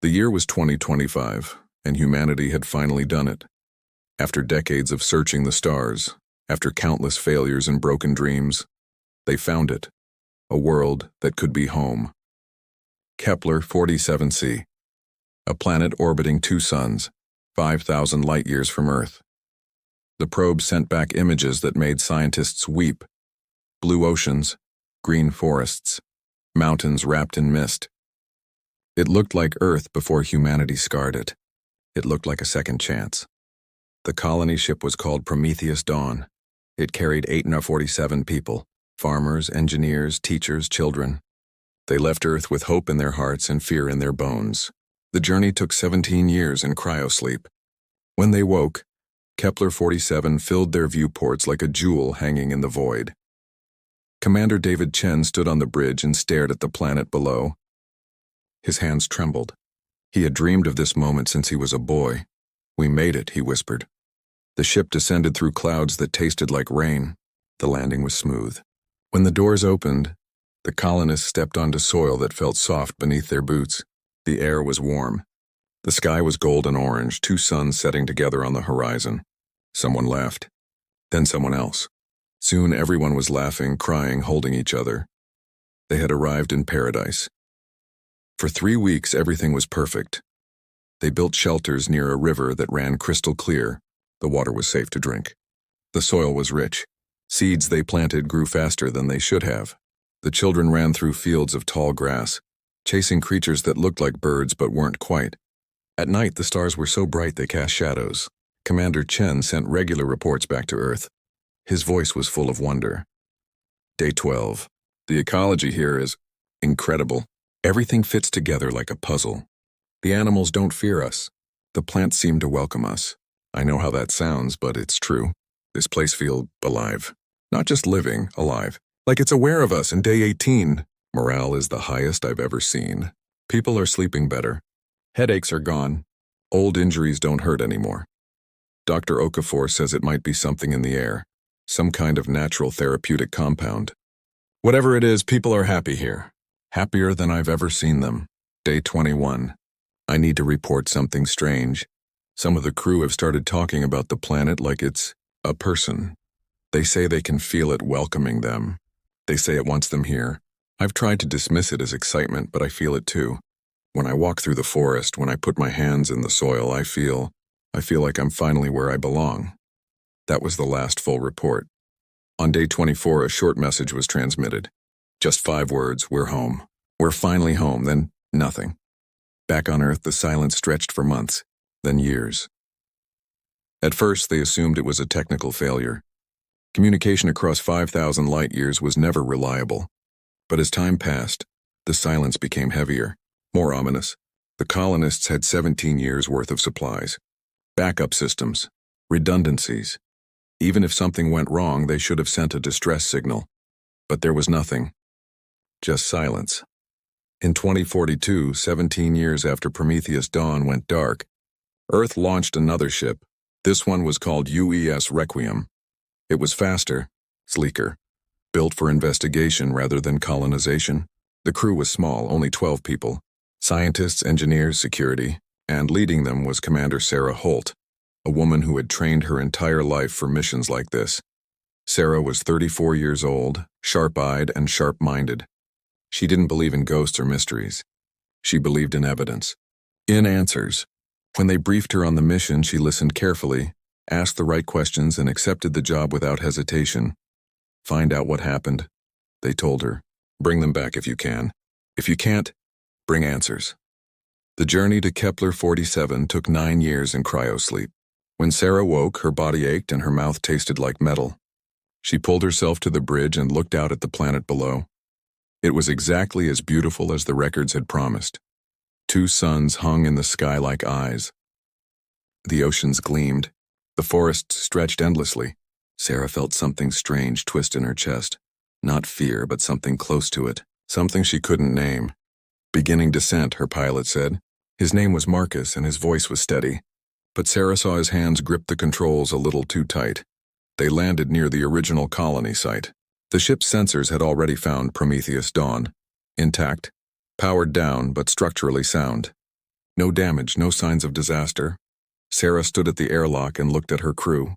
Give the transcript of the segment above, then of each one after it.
The year was 2025, and humanity had finally done it. After decades of searching the stars, after countless failures and broken dreams, they found it, a world that could be home. Kepler 47c, a planet orbiting two suns, 5,000 light-years from Earth. The probe sent back images that made scientists weep. Blue oceans, green forests, mountains wrapped in mist. It looked like Earth before humanity scarred it. It looked like a second chance. The colony ship was called Prometheus Dawn. It carried 847 people, farmers, engineers, teachers, children. They left Earth with hope in their hearts and fear in their bones. The journey took 17 years in cryosleep. When they woke, Kepler 47 filled their viewports like a jewel hanging in the void. Commander David Chen stood on the bridge and stared at the planet below. His hands trembled. He had dreamed of this moment since he was a boy. "We made it," he whispered. The ship descended through clouds that tasted like rain. The landing was smooth. When the doors opened, the colonists stepped onto soil that felt soft beneath their boots. The air was warm. The sky was golden orange, two suns setting together on the horizon. Someone laughed. Then someone else. Soon everyone was laughing, crying, holding each other. They had arrived in paradise. For 3 weeks, everything was perfect. They built shelters near a river that ran crystal clear. The water was safe to drink. The soil was rich. Seeds they planted grew faster than they should have. The children ran through fields of tall grass, chasing creatures that looked like birds but weren't quite. At night, the stars were so bright they cast shadows. Commander Chen sent regular reports back to Earth. His voice was full of wonder. Day 12. The ecology here is incredible. Everything fits together like a puzzle. The animals don't fear us. The plants seem to welcome us. I know how that sounds, but it's true. This place feels alive. Not just living, alive. Like it's aware of us in day 18. Morale is the highest I've ever seen. People are sleeping better. Headaches are gone. Old injuries don't hurt anymore. Dr. Okafor says it might be something in the air. Some kind of natural therapeutic compound. Whatever it is, people are happy here. Happier than I've ever seen them. Day 21. I need to report something strange. Some of the crew have started talking about the planet like it's a person. They say they can feel it welcoming them. They say it wants them here. I've tried to dismiss it as excitement, but I feel it too. When I walk through the forest, when I put my hands in the soil, I feel like I'm finally where I belong. That was the last full report. On day 24, a short message was transmitted. Just 5 words, "We're home. We're finally home," then nothing. Back on Earth, the silence stretched for months, then years. At first, they assumed it was a technical failure. Communication across 5,000 light-years was never reliable. But as time passed, the silence became heavier, more ominous. The colonists had 17 years' worth of supplies, backup systems, redundancies. Even if something went wrong, they should have sent a distress signal. But there was nothing. Just silence. In 2042, 17 years after Prometheus Dawn went dark, Earth launched another ship. This one was called UES Requiem. It was faster, sleeker, built for investigation rather than colonization. The crew was small, only 12 people. Scientists, engineers, security, and leading them was Commander Sarah Holt, a woman who had trained her entire life for missions like this. Sarah was 34 years old, sharp-eyed and sharp-minded. She didn't believe in ghosts or mysteries. She believed in evidence, in answers. When they briefed her on the mission, she listened carefully, asked the right questions, and accepted the job without hesitation. "Find out what happened," they told her. "Bring them back if you can. If you can't, bring answers." The journey to Kepler 47 took 9 years in cryosleep. When Sarah woke, her body ached and her mouth tasted like metal. She pulled herself to the bridge and looked out at the planet below. It was exactly as beautiful as the records had promised. 2 suns hung in the sky like eyes. The oceans gleamed. The forests stretched endlessly. Sarah felt something strange twist in her chest. Not fear, but something close to it. Something she couldn't name. "Beginning descent," her pilot said. His name was Marcus and his voice was steady. But Sarah saw his hands grip the controls a little too tight. They landed near the original colony site. The ship's sensors had already found Prometheus Dawn. Intact, powered down but structurally sound. No damage, no signs of disaster. Sarah stood at the airlock and looked at her crew.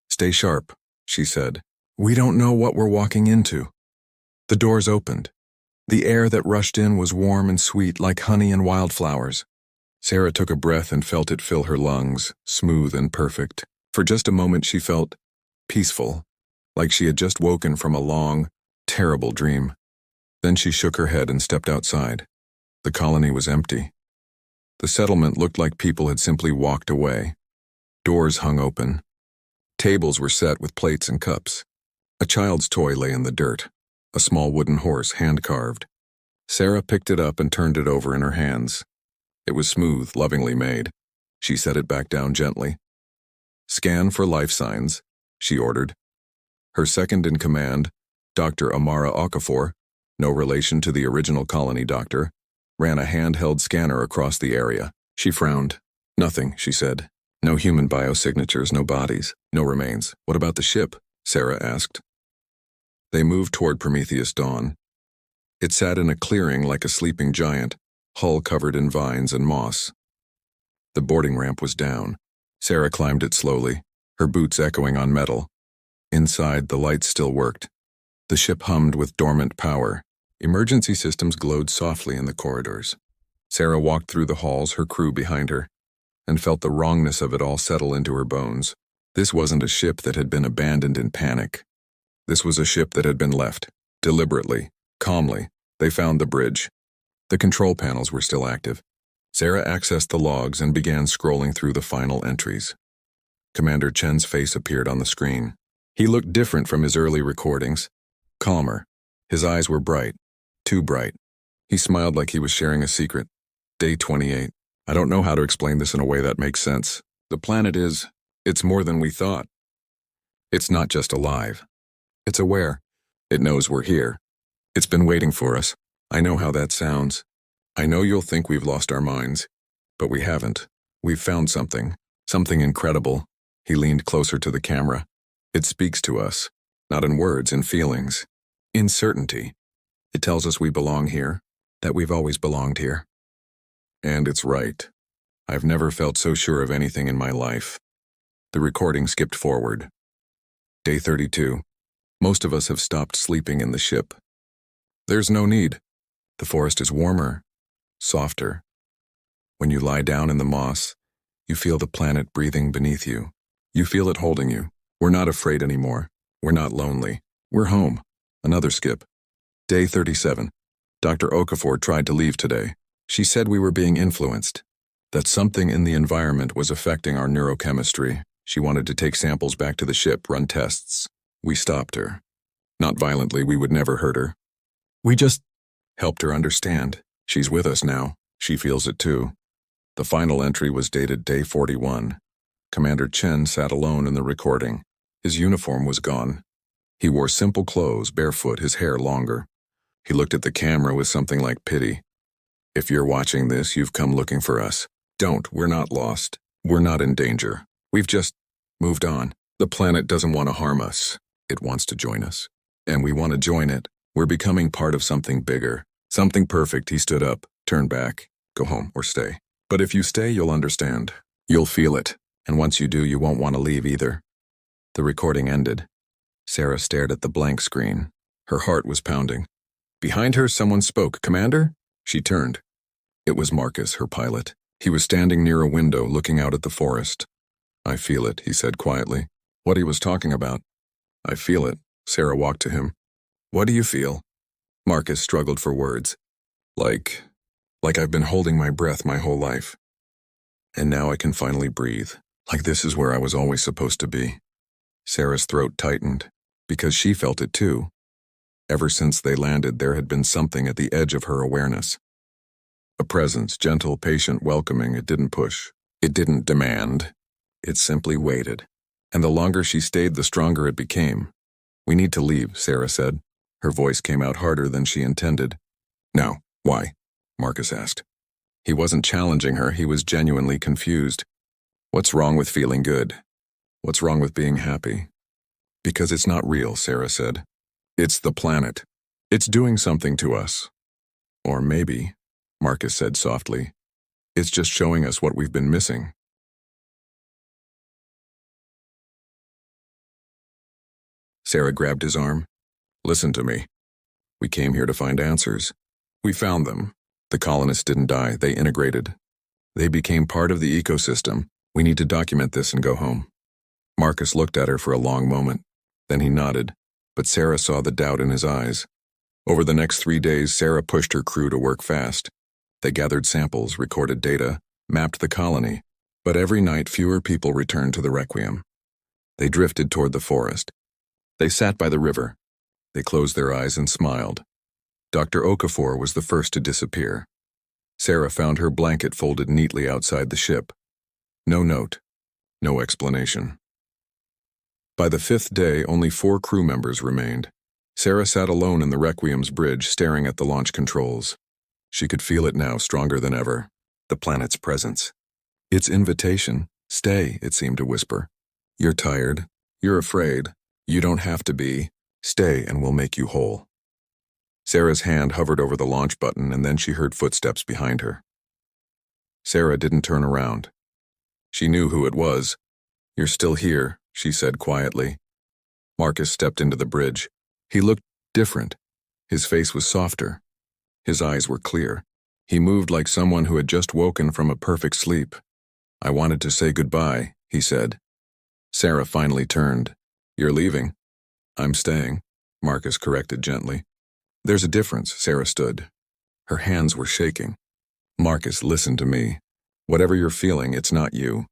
"Stay sharp," she said. "We don't know what we're walking into." The doors opened. The air that rushed in was warm and sweet like honey and wildflowers. Sarah took a breath and felt it fill her lungs, smooth and perfect. For just a moment she felt peaceful, like she had just woken from a long, terrible dream. Then she shook her head and stepped outside. The colony was empty. The settlement looked like people had simply walked away. Doors hung open. Tables were set with plates and cups. A child's toy lay in the dirt, a small wooden horse hand-carved. Sarah picked it up and turned it over in her hands. It was smooth, lovingly made. She set it back down gently. "Scan for life signs," she ordered. Her second-in-command, Dr. Amara Okafor, no relation to the original colony doctor, ran a handheld scanner across the area. She frowned. "Nothing," she said. "No human biosignatures, no bodies, no remains. What about the ship?" Sarah asked. They moved toward Prometheus Dawn. It sat in a clearing like a sleeping giant, hull covered in vines and moss. The boarding ramp was down. Sarah climbed it slowly, her boots echoing on metal. Inside, the lights still worked. The ship hummed with dormant power. Emergency systems glowed softly in the corridors. Sarah walked through the halls, her crew behind her, and felt the wrongness of it all settle into her bones. This wasn't a ship that had been abandoned in panic. This was a ship that had been left, deliberately, calmly. They found the bridge. The control panels were still active. Sarah accessed the logs and began scrolling through the final entries. Commander Chen's face appeared on the screen. He looked different from his early recordings. Calmer. His eyes were bright. Too bright. He smiled like he was sharing a secret. Day 28. "I don't know how to explain this in a way that makes sense. The planet it's more than we thought. It's not just alive. It's aware. It knows we're here. It's been waiting for us. I know how that sounds. I know you'll think we've lost our minds, but we haven't. We've found something incredible." He leaned closer to the camera. "It speaks to us, not in words, in feelings, in certainty. It tells us we belong here, that we've always belonged here. And it's right. I've never felt so sure of anything in my life." The recording skipped forward. Day 32. Most of us have stopped sleeping in the ship. There's no need. The forest is warmer, softer. When you lie down in the moss, you feel the planet breathing beneath you. You feel it holding you. We're not afraid anymore. We're not lonely. We're home. Another skip. Day 37. Dr. Okafor tried to leave today. She said we were being influenced, that something in the environment was affecting our neurochemistry. She wanted to take samples back to the ship, run tests. We stopped her. Not violently, we would never hurt her. We just helped her understand. She's with us now. She feels it too. The final entry was dated day 41. Commander Chen sat alone in the recording. His uniform was gone. He wore simple clothes, barefoot, his hair longer. He looked at the camera with something like pity. "If you're watching this, you've come looking for us. Don't, we're not lost. We're not in danger. We've just moved on. The planet doesn't want to harm us. It wants to join us. And we want to join it. We're becoming part of something bigger. Something perfect." He stood up, turned back. "Go home or stay. But if you stay, you'll understand. You'll feel it. And once you do, you won't want to leave either." The recording ended. Sarah stared at the blank screen. Her heart was pounding. Behind her, someone spoke. "Commander?" She turned. It was Marcus, her pilot. He was standing near a window, looking out at the forest. "I feel it," he said quietly. What he was talking about. "I feel it." Sarah walked to him. "What do you feel?" Marcus struggled for words. Like I've been holding my breath my whole life. And now I can finally breathe. Like this is where I was always supposed to be." Sarah's throat tightened, because she felt it too. Ever since they landed, there had been something at the edge of her awareness. A presence, gentle, patient, welcoming. It didn't push. It didn't demand. It simply waited. And the longer she stayed, the stronger it became. "We need to leave," Sarah said. Her voice came out harder than she intended. "No, why?" Marcus asked. He wasn't challenging her, he was genuinely confused. "What's wrong with feeling good? What's wrong with being happy?" "Because it's not real," Sarah said. "It's the planet. It's doing something to us. Or maybe," Marcus said softly, It's just showing us what we've been missing. Sarah grabbed his arm. Listen to me. We came here to find answers. We found them. The colonists didn't die, they integrated. They became part of the ecosystem. We need to document this and go home. Marcus looked at her for a long moment. Then he nodded, but Sarah saw the doubt in his eyes. Over the next 3 days, Sarah pushed her crew to work fast. They gathered samples, recorded data, mapped the colony, but every night fewer people returned to the Requiem. They drifted toward the forest. They sat by the river. They closed their eyes and smiled. Dr. Okafor was the first to disappear. Sarah found her blanket folded neatly outside the ship. No note, no explanation. By the 5th day, only 4 crew members remained. Sarah sat alone in the Requiem's bridge, staring at the launch controls. She could feel it now, stronger than ever. The planet's presence. Its invitation. Stay, it seemed to whisper. You're tired. You're afraid. You don't have to be. Stay and we'll make you whole. Sarah's hand hovered over the launch button, and then she heard footsteps behind her. Sarah didn't turn around. She knew who it was. You're still here, she said quietly. Marcus stepped into the bridge. He looked different. His face was softer. His eyes were clear. He moved like someone who had just woken from a perfect sleep. I wanted to say goodbye, he said. Sarah finally turned. You're leaving. I'm staying, Marcus corrected gently. There's a difference, Sarah stood. Her hands were shaking. Marcus, listen to me. Whatever you're feeling, it's not you.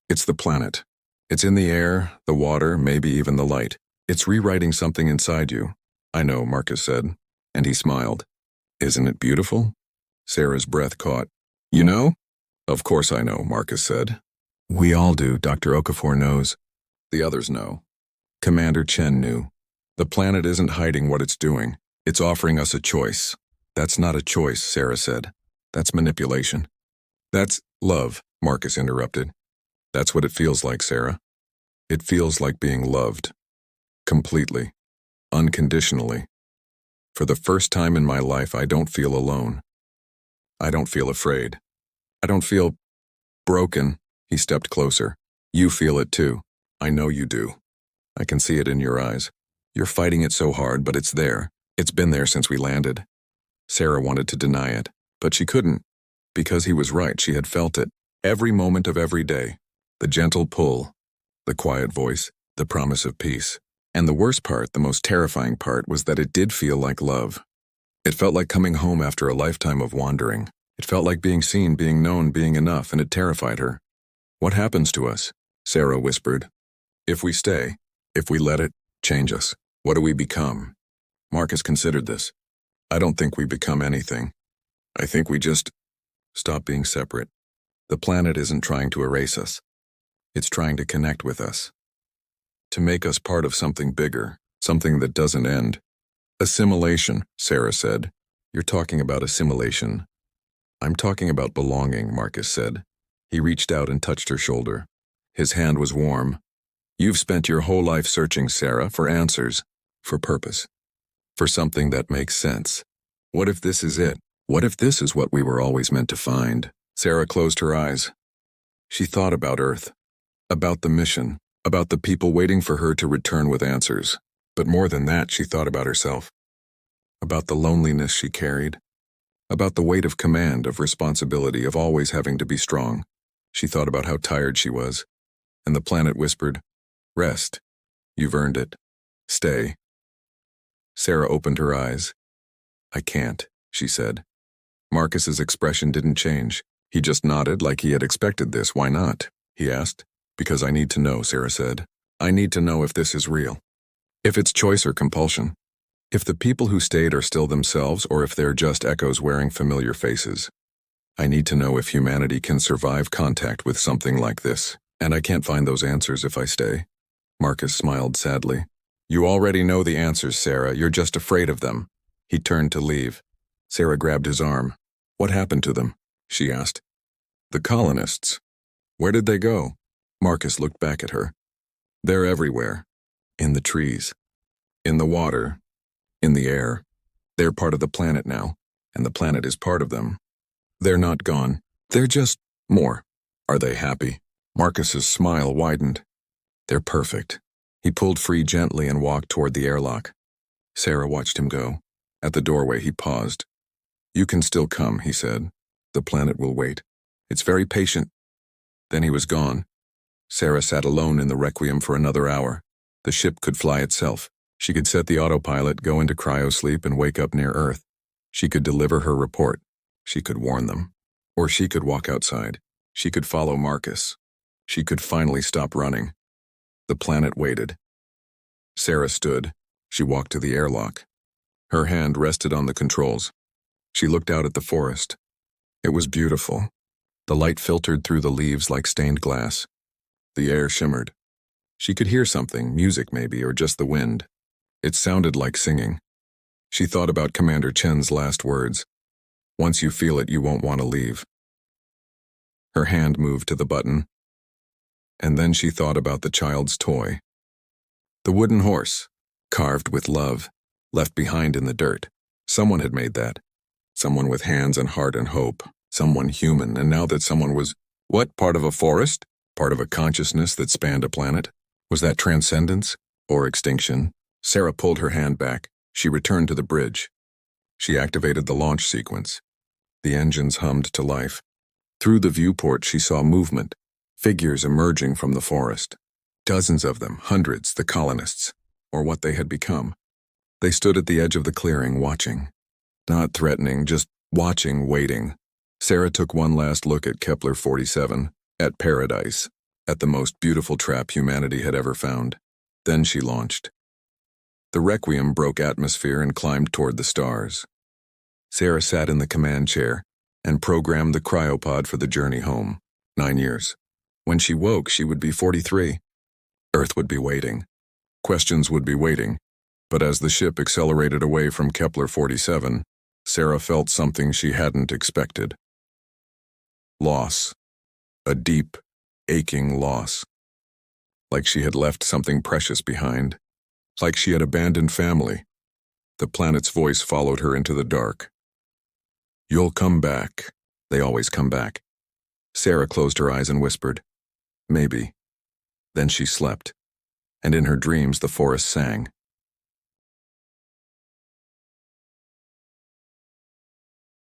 It's the planet. It's in the air, the water, maybe even the light. It's rewriting something inside you. I know, Marcus said, and he smiled. Isn't it beautiful? Sarah's breath caught. You know? Of course I know, Marcus said. We all do, Dr. Okafor knows. The others know. Commander Chen knew. The planet isn't hiding what it's doing. It's offering us a choice. That's not a choice, Sarah said. That's manipulation. That's love, Marcus interrupted. That's what it feels like, Sarah. It feels like being loved. Completely. Unconditionally. For the first time in my life, I don't feel alone. I don't feel afraid. I don't feel broken. He stepped closer. You feel it too. I know you do. I can see it in your eyes. You're fighting it so hard, but it's there. It's been there since we landed. Sarah wanted to deny it, but she couldn't. Because he was right, she had felt it. Every moment of every day. The gentle pull, the quiet voice, the promise of peace. And the worst part, the most terrifying part, was that it did feel like love. It felt like coming home after a lifetime of wandering. It felt like being seen, being known, being enough, and it terrified her. What happens to us? Sarah whispered. If we stay, if we let it change us, what do we become? Marcus considered this. I don't think we become anything. I think we just stop being separate. The planet isn't trying to erase us. It's trying to connect with us. To make us part of something bigger, something that doesn't end. Assimilation, Sarah said. You're talking about assimilation. I'm talking about belonging, Marcus said. He reached out and touched her shoulder. His hand was warm. You've spent your whole life searching, Sarah, for answers, for purpose, for something that makes sense. What if this is it? What if this is what we were always meant to find? Sarah closed her eyes. She thought about Earth, about the mission, about the people waiting for her to return with answers. But more than that, she thought about herself, about the loneliness she carried, about the weight of command, of responsibility, of always having to be strong. She thought about how tired she was, and the planet whispered, rest. You've earned it. Stay. Sarah opened her eyes. I can't, she said. Marcus's expression didn't change. He just nodded like he had expected this. Why not? He asked. Because I need to know, Sarah said. I need to know if this is real. If it's choice or compulsion. If the people who stayed are still themselves, or if they're just echoes wearing familiar faces. I need to know if humanity can survive contact with something like this. And I can't find those answers if I stay. Marcus smiled sadly. You already know the answers, Sarah. You're just afraid of them. He turned to leave. Sarah grabbed his arm. What happened to them? She asked. The colonists. Where did they go? Marcus looked back at her. They're everywhere. In the trees. In the water. In the air. They're part of the planet now, and the planet is part of them. They're not gone. They're just more. Are they happy? Marcus's smile widened. They're perfect. He pulled free gently and walked toward the airlock. Sarah watched him go. At the doorway, he paused. You can still come, he said. The planet will wait. It's very patient. Then he was gone. Sarah sat alone in the Requiem for another hour. The ship could fly itself. She could set the autopilot, go into cryosleep, and wake up near Earth. She could deliver her report. She could warn them. Or she could walk outside. She could follow Marcus. She could finally stop running. The planet waited. Sarah stood. She walked to the airlock. Her hand rested on the controls. She looked out at the forest. It was beautiful. The light filtered through the leaves like stained glass. The air shimmered. She could hear something, music maybe, or just the wind. It sounded like singing. She thought about Commander Chen's last words. Once you feel it, you won't want to leave. Her hand moved to the button. And then she thought about the child's toy. The wooden horse, carved with love, left behind in the dirt. Someone had made that. Someone with hands and heart and hope. Someone human, and now that someone was, what, part of a forest? Part of a consciousness that spanned a planet? Was that transcendence or extinction? Sarah pulled her hand back. She returned to the bridge. She activated the launch sequence. The engines hummed to life. Through the viewport, she saw movement, figures emerging from the forest. Dozens of them, hundreds, the colonists, or what they had become. They stood at the edge of the clearing, watching. Not threatening, just watching, waiting. Sarah took one last look at Kepler-47, at paradise, at the most beautiful trap humanity had ever found. Then she launched. The Requiem broke atmosphere and climbed toward the stars. Sarah sat in the command chair and programmed the cryopod for the journey home. 9 years. When she woke, she would be 43. Earth would be waiting. Questions would be waiting. But as the ship accelerated away from Kepler-47, Sarah felt something she hadn't expected. Loss. A deep, aching loss. Like she had left something precious behind. Like she had abandoned family. The planet's voice followed her into the dark. You'll come back. They always come back. Sarah closed her eyes and whispered, maybe. Then she slept. And in her dreams the forest sang.